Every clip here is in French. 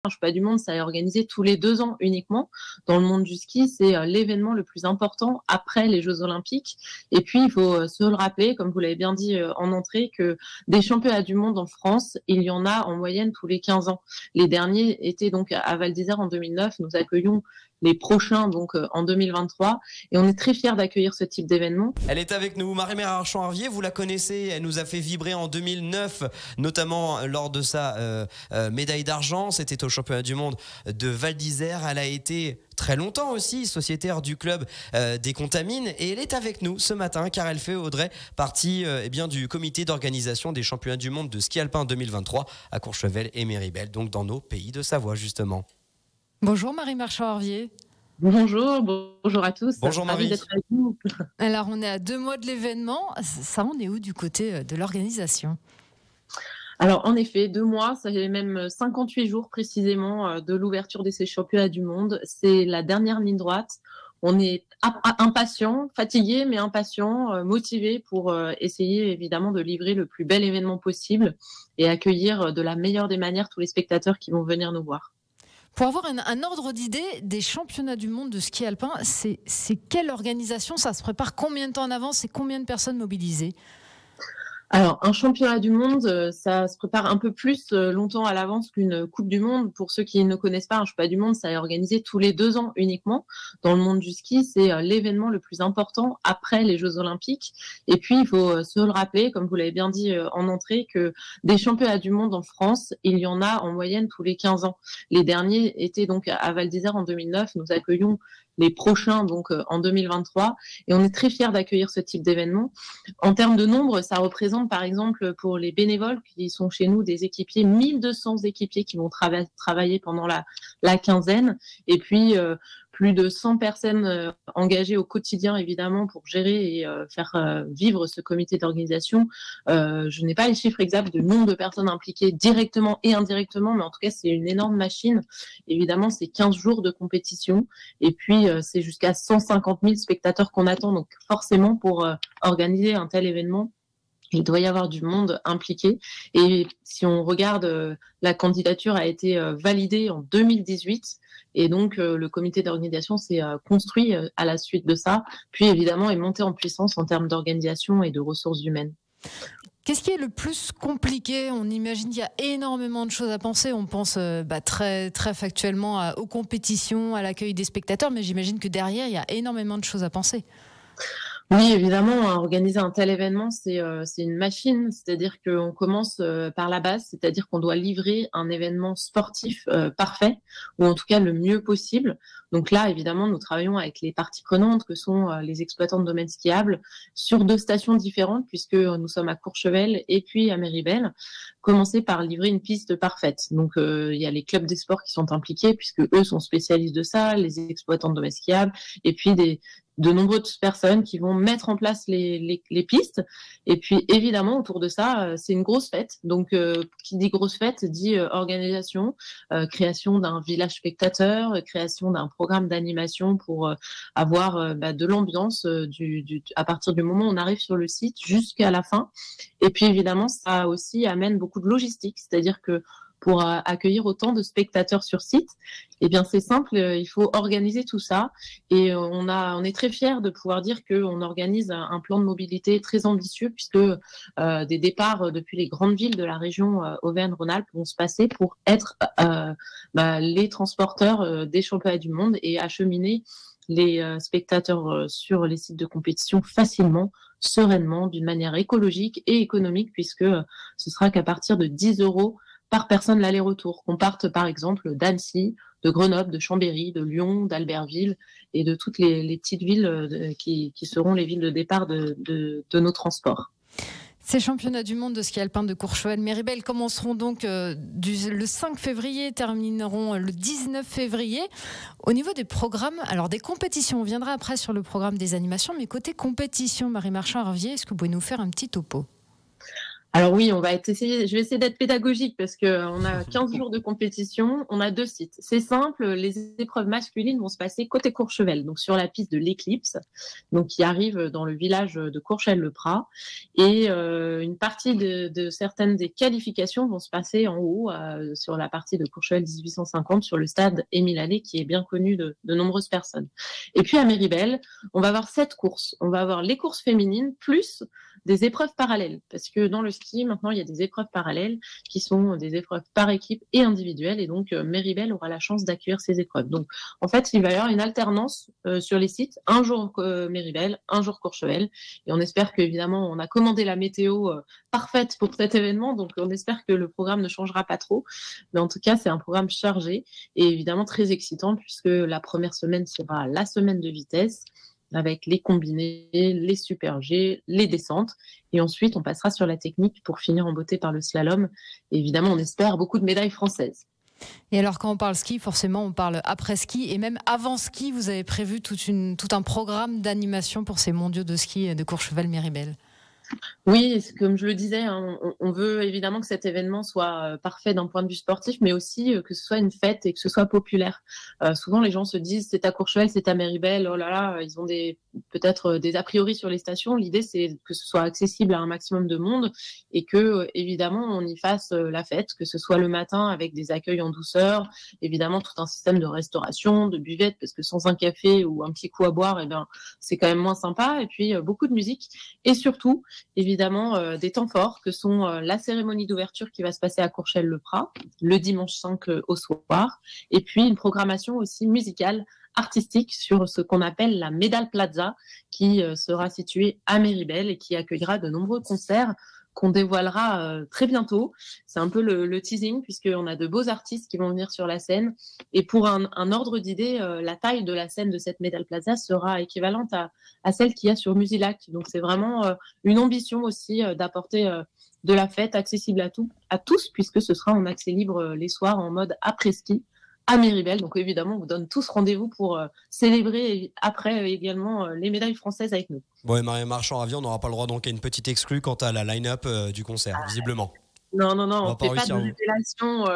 Un championnat du monde, ça est organisé tous les 2 ans uniquement. Dans le monde du ski, c'est l'événement le plus important après les Jeux Olympiques. Et puis, il faut se le rappeler, comme vous l'avez bien dit en entrée, que des championnats du monde en France, il y en a en moyenne tous les 15 ans. Les derniers étaient donc à Val d'Isère en 2009. Nous accueillons les prochains donc en 2023 et on est très fiers d'accueillir ce type d'événement. Elle est avec nous, Marie-Mère Archambault, vous la connaissez, elle nous a fait vibrer en 2009, notamment lors de sa médaille d'argent, c'était au championnat du monde de Val d'Isère. Elle a été très longtemps aussi sociétaire du club des Contamines et elle est avec nous ce matin car elle fait, Audrey, partie du comité d'organisation des championnats du monde de ski alpin 2023 à Courchevel et Méribel, donc dans nos pays de Savoie justement. Bonjour Marie-Mère Archambault. Bonjour à tous. Bonjour Marie. Ravi d'être avec vous. Alors on est à 2 mois de l'événement, ça on est où du côté de l'organisation ? Alors en effet, 2 mois, ça fait même 58 jours précisément de l'ouverture de ces championnats du monde. C'est la dernière ligne droite. On est impatient, fatigué mais impatient, motivé pour essayer évidemment de livrer le plus bel événement possible et accueillir de la meilleure des manières tous les spectateurs qui vont venir nous voir. Pour avoir un ordre d'idée des championnats du monde de ski alpin, c'est quelle organisation ? Ça se prépare combien de temps en avance et combien de personnes mobilisées ? Alors, un championnat du monde, ça se prépare un peu plus longtemps à l'avance qu'une Coupe du Monde. Pour ceux qui ne connaissent pas, un championnat du monde, ça est organisé tous les 2 ans uniquement. Dans le monde du ski, c'est l'événement le plus important après les Jeux Olympiques. Et puis, il faut se le rappeler, comme vous l'avez bien dit en entrée, que des championnats du monde en France, il y en a en moyenne tous les 15 ans. Les derniers étaient donc à Val d'Isère en 2009. Nous accueillons les prochains donc en 2023 et on est très fiers d'accueillir ce type d'événement. En termes de nombre, ça représente par exemple pour les bénévoles qui sont chez nous des équipiers, 1200 équipiers qui vont travailler pendant la quinzaine et puis plus de 100 personnes engagées au quotidien évidemment pour gérer et faire vivre ce comité d'organisation. Je n'ai pas les chiffres exacts du nombre de personnes impliquées directement et indirectement, mais en tout cas c'est une énorme machine. Évidemment c'est 15 jours de compétition et puis c'est jusqu'à 150 000 spectateurs qu'on attend. Donc forcément pour organiser un tel événement, il doit y avoir du monde impliqué. Et si on regarde, la candidature a été validée en 2018. Et donc, le comité d'organisation s'est construit à la suite de ça. Puis, évidemment, est monté en puissance en termes d'organisation et de ressources humaines. Qu'est-ce qui est le plus compliqué ? On imagine qu'il y a énormément de choses à penser. On pense très, très factuellement aux compétitions, à l'accueil des spectateurs. Mais j'imagine que derrière, il y a énormément de choses à penser. Oui, évidemment, organiser un tel événement, c'est une machine. C'est-à-dire qu'on commence par la base, c'est-à-dire qu'on doit livrer un événement sportif parfait, ou en tout cas le mieux possible. Donc là, évidemment, nous travaillons avec les parties prenantes, que sont les exploitants de domaines skiables, sur 2 stations différentes, puisque nous sommes à Courchevel et puis à Méribel. Commencer par livrer une piste parfaite. Donc, il y a les clubs des sports qui sont impliqués, puisque eux sont spécialistes de ça, les exploitants de domaines skiables, et puis de nombreuses personnes qui vont mettre en place les pistes. Et puis, évidemment, autour de ça, c'est une grosse fête. Donc, qui dit grosse fête dit organisation, création d'un village spectateur, création d'un programme d'animation pour avoir de l'ambiance à partir du moment où on arrive sur le site jusqu'à la fin. Et puis, évidemment, ça aussi amène beaucoup de logistique. C'est-à-dire que pour accueillir autant de spectateurs sur site, eh bien c'est simple, il faut organiser tout ça et on est très fiers de pouvoir dire qu'on organise un plan de mobilité très ambitieux puisque des départs depuis les grandes villes de la région Auvergne-Rhône-Alpes vont se passer pour être les transporteurs des championnats du monde et acheminer les spectateurs sur les sites de compétition facilement, sereinement, d'une manière écologique et économique puisque ce sera qu'à partir de 10 € par personne l'aller-retour. Qu'on parte par exemple d'Annecy, de Grenoble, de Chambéry, de Lyon, d'Albertville et de toutes les petites villes qui seront les villes de départ de nos transports. Ces championnats du monde de ski alpin de Courchevel-Méribel commenceront donc le 5 février, termineront le 19 février. Au niveau des programmes, alors des compétitions, on viendra après sur le programme des animations, mais côté compétition, Marie-Mère Archambault, est-ce que vous pouvez nous faire un petit topo ? Alors oui, je vais essayer d'être pédagogique parce que on a 15 jours de compétition, on a 2 sites. C'est simple, les épreuves masculines vont se passer côté Courchevel, donc sur la piste de l'Éclipse, donc qui arrive dans le village de Courchevel-le-Prat. Et une partie de certaines des qualifications vont se passer en haut, sur la partie de Courchevel 1850, sur le stade Émile Allais, qui est bien connu de nombreuses personnes. Et puis à Méribel, on va avoir 7 courses. On va avoir les courses féminines plus des épreuves parallèles, parce que dans le ski, maintenant, il y a des épreuves parallèles qui sont des épreuves par équipe et individuelles, et donc Méribel aura la chance d'accueillir ces épreuves. Donc, en fait, il va y avoir une alternance sur les sites, un jour Méribel, un jour Courchevel, et on espère qu'évidemment, on a commandé la météo parfaite pour cet événement, donc on espère que le programme ne changera pas trop, mais en tout cas, c'est un programme chargé, et évidemment très excitant, puisque la première semaine sera la semaine de vitesse, avec les combinés, les super G, les descentes. Et ensuite, on passera sur la technique pour finir en beauté par le slalom. Et évidemment, on espère beaucoup de médailles françaises. Et alors, quand on parle ski, forcément, on parle après ski. Et même avant ski, vous avez prévu tout un programme d'animation pour ces mondiaux de ski de Courchevel-Méribel. Oui, comme je le disais, on veut évidemment que cet événement soit parfait d'un point de vue sportif, mais aussi que ce soit une fête et que ce soit populaire. Souvent, les gens se disent c'est à Courchevel, c'est à Méribel, oh là là, ils ont peut-être des a priori sur les stations. L'idée, c'est que ce soit accessible à un maximum de monde et que, évidemment, on y fasse la fête, que ce soit le matin avec des accueils en douceur, évidemment tout un système de restauration, de buvette, parce que sans un café ou un petit coup à boire, eh bien, c'est quand même moins sympa. Et puis beaucoup de musique et surtout évidemment des temps forts que sont la cérémonie d'ouverture qui va se passer à Courchevel-le-Prat le dimanche 5 au soir, et puis une programmation aussi musicale, artistique sur ce qu'on appelle la Medal Plaza qui sera située à Méribel et qui accueillera de nombreux concerts qu'on dévoilera très bientôt. C'est un peu le teasing puisqu'on a de beaux artistes qui vont venir sur la scène. Et pour un ordre d'idée, la taille de la scène de cette Medal Plaza sera équivalente à celle qu'il y a sur Musilac. Donc c'est vraiment une ambition aussi d'apporter de la fête accessible à tous puisque ce sera en accès libre les soirs en mode après-ski à Méribel. Donc évidemment, on vous donne tous rendez-vous pour célébrer et après également les médailles françaises avec nous. Bon, et Marie Marchand-Ravier, on n'aura pas le droit donc à une petite exclue quant à la line-up du concert, visiblement. Non, on ne fait pas de révélation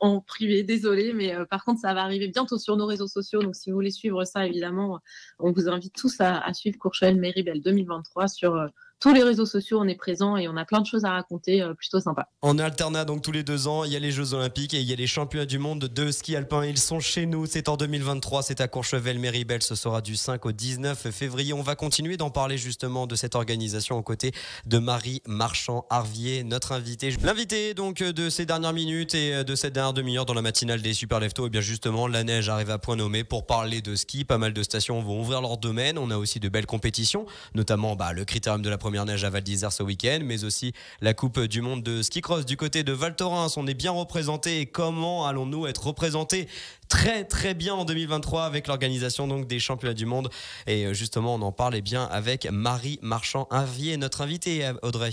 en privé, désolé, mais par contre, ça va arriver bientôt sur nos réseaux sociaux. Donc, si vous voulez suivre ça, évidemment, on vous invite tous à suivre Courchevel-Méribel 2023 sur tous les réseaux sociaux. On est présent et on a plein de choses à raconter, plutôt sympa. On alterne donc tous les 2 ans. Il y a les Jeux Olympiques et il y a les Championnats du monde de ski alpin. Ils sont chez nous. C'est en 2023. C'est à Courchevel-Méribel. Ce sera du 5 au 19 février. On va continuer d'en parler justement de cette organisation aux côtés de Marie Marchand-Harvier, notre invitée. L'invité donc de ces dernières minutes et de cette dernière demi-heure dans la matinale des Super Leftos. Et bien justement, la neige arrive à point nommé pour parler de ski. Pas mal de stations vont ouvrir leur domaine. On a aussi de belles compétitions, notamment le critérium de la première neige à Val d'Isère ce week-end, mais aussi la Coupe du Monde de ski cross du côté de Val Thorens. On est bien représenté. Et comment allons-nous être représentés très très bien en 2023 avec l'organisation donc des championnats du monde? Et justement, on en parle bien avec Marie Marchand-Harvier, notre invitée, Audrey.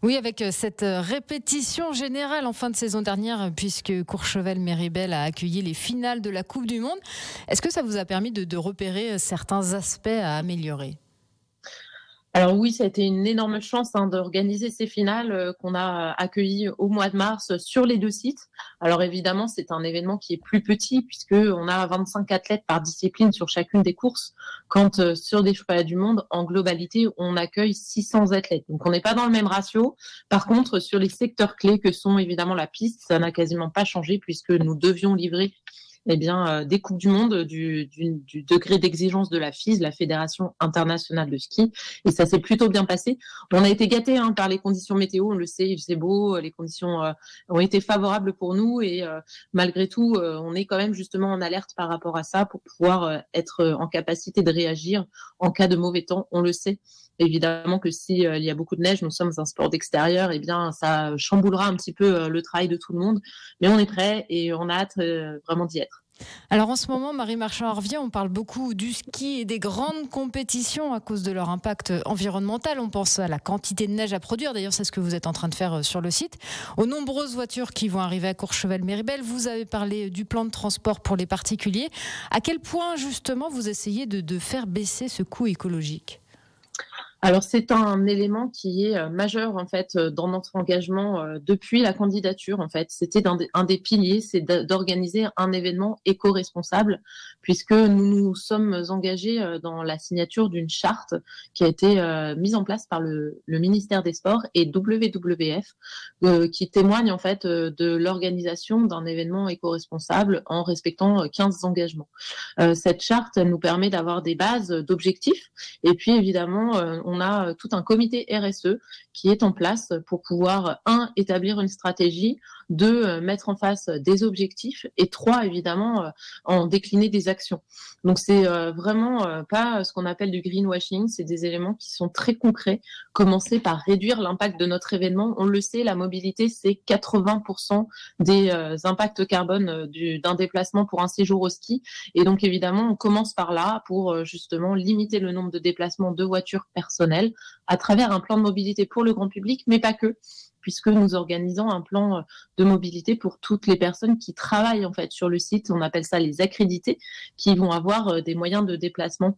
Oui, avec cette répétition générale en fin de saison dernière, puisque Courchevel-Méribel a accueilli les finales de la Coupe du Monde. Est-ce que ça vous a permis de repérer certains aspects à améliorer ? Alors oui, ça a été une énorme chance d'organiser ces finales qu'on a accueillies au mois de mars sur les 2 sites. Alors évidemment, c'est un événement qui est plus petit puisqu'on a 25 athlètes par discipline sur chacune des courses, quand sur des championnats du monde, en globalité, on accueille 600 athlètes. Donc on n'est pas dans le même ratio. Par contre, sur les secteurs clés que sont évidemment la piste, ça n'a quasiment pas changé puisque nous devions livrer des Coupes du Monde, du degré d'exigence de la FIS, la Fédération internationale de ski. Et ça s'est plutôt bien passé. On a été gâtés par les conditions météo, on le sait, il faisait beau, les conditions ont été favorables pour nous. Et malgré tout, on est quand même justement en alerte par rapport à ça pour pouvoir être en capacité de réagir en cas de mauvais temps. On le sait. Évidemment que si il y a beaucoup de neige, nous sommes un sport d'extérieur, et bien ça chamboulera un petit peu le travail de tout le monde. Mais on est prêt et on a hâte vraiment d'y être. Alors en ce moment, Marie Marchand-Harvier, on parle beaucoup du ski et des grandes compétitions à cause de leur impact environnemental. On pense à la quantité de neige à produire. D'ailleurs, c'est ce que vous êtes en train de faire sur le site. Aux nombreuses voitures qui vont arriver à Courchevel-Méribel. Vous avez parlé du plan de transport pour les particuliers. À quel point, justement, vous essayez de faire baisser ce coût écologique ? Alors c'est un élément qui est majeur en fait dans notre engagement depuis la candidature en fait. C'était un des piliers, c'est d'organiser un événement éco-responsable puisque nous nous sommes engagés dans la signature d'une charte qui a été mise en place par le ministère des Sports et WWF qui témoigne en fait de l'organisation d'un événement éco-responsable en respectant 15 engagements. Cette charte elle nous permet d'avoir des bases d'objectifs et puis évidemment on a tout un comité RSE qui est en place pour pouvoir, établir une stratégie, 2, mettre en face des objectifs et 3, évidemment, en décliner des actions. Donc, c'est vraiment pas ce qu'on appelle du greenwashing, c'est des éléments qui sont très concrets. Commencer par réduire l'impact de notre événement. On le sait, la mobilité, c'est 80% des impacts carbone d'un déplacement pour un séjour au ski. Et donc, évidemment, on commence par là pour justement limiter le nombre de déplacements de voitures personnelles à travers un plan de mobilité pour le grand public, mais pas que, puisque nous organisons un plan de mobilité pour toutes les personnes qui travaillent en fait sur le site. On appelle ça les accrédités, qui vont avoir des moyens de déplacement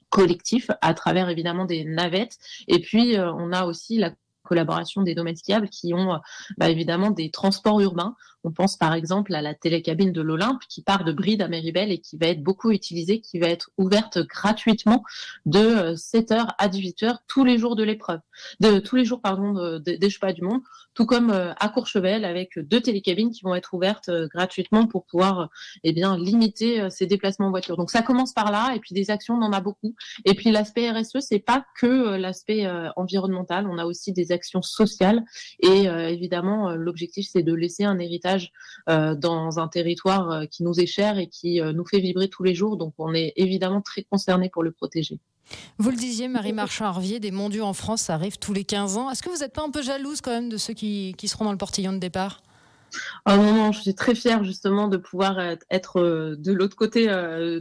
collectifs à travers évidemment des navettes. Et puis on a aussi la collaboration des domaines skiables qui ont évidemment des transports urbains. On pense par exemple à la télécabine de l'Olympe qui part de Brides à Méribel et qui va être beaucoup utilisée, qui va être ouverte gratuitement de 7h à 18h tous les jours de l'épreuve, tous les jours des Championnats du Monde, tout comme à Courchevel avec 2 télécabines qui vont être ouvertes gratuitement pour pouvoir limiter ces déplacements en voiture. Donc ça commence par là et puis des actions, on en a beaucoup. Et puis l'aspect RSE, c'est pas que l'aspect environnemental, on a aussi des actions sociales et évidemment l'objectif c'est de laisser un héritage dans un territoire qui nous est cher et qui nous fait vibrer tous les jours. Donc on est évidemment très concernés pour le protéger. Vous le disiez, Marie Marchand-Harvier, des mondiaux en France, ça arrive tous les 15 ans. Est-ce que vous n'êtes pas un peu jalouse quand même de ceux qui seront dans le portillon de départ ? Oh non, je suis très fière justement de pouvoir être de l'autre côté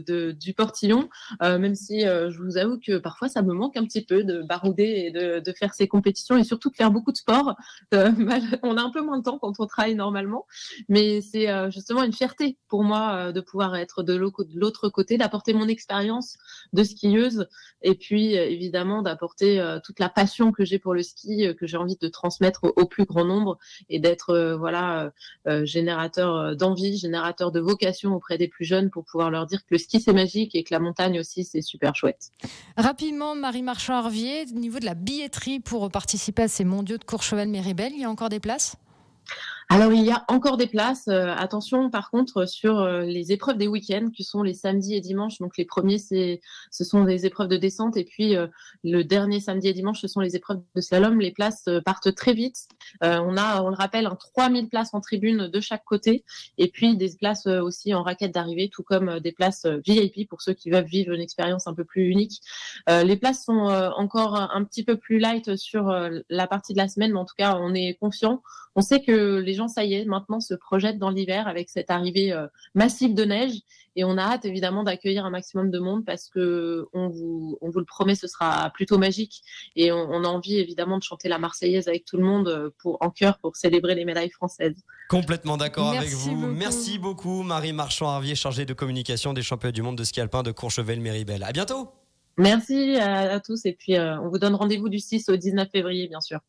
du portillon, même si je vous avoue que parfois ça me manque un petit peu de barouder et de faire ces compétitions et surtout de faire beaucoup de sport. On a un peu moins de temps quand on travaille normalement, mais c'est justement une fierté pour moi de pouvoir être de l'autre côté, d'apporter mon expérience de skieuse et puis évidemment d'apporter toute la passion que j'ai pour le ski, que j'ai envie de transmettre au plus grand nombre et d'être générateur d'envie, générateur de vocation auprès des plus jeunes pour pouvoir leur dire que le ski c'est magique et que la montagne aussi c'est super chouette. Rapidement, Marie Marchand-Harvier, au niveau de la billetterie pour participer à ces mondiaux de Courchevel-Méribel, il y a encore des places ? Alors, il y a encore des places. Attention, par contre, sur les épreuves des week-ends, qui sont les samedis et dimanches. Donc, les premiers, ce sont des épreuves de descente. Et puis, le dernier samedi et dimanche, ce sont les épreuves de slalom. Les places partent très vite. On le rappelle, 3000 places en tribune de chaque côté. Et puis, des places aussi en raquette d'arrivée, tout comme des places VIP pour ceux qui veulent vivre une expérience un peu plus unique. Les places sont encore un petit peu plus light sur la partie de la semaine, mais en tout cas, on est confiant. On sait que les gens, ça y est, maintenant se projettent dans l'hiver avec cette arrivée massive de neige et on a hâte évidemment d'accueillir un maximum de monde parce que on vous le promet, ce sera plutôt magique et on a envie évidemment de chanter la Marseillaise avec tout le monde en chœur pour célébrer les médailles françaises. Complètement d'accord avec vous. Beaucoup. Merci beaucoup Marie Marchand-Harvier, chargée de communication des championnats du monde de ski alpin de Courchevel-Méribel. À bientôt. Merci à tous et puis on vous donne rendez-vous du 6 au 19 février bien sûr.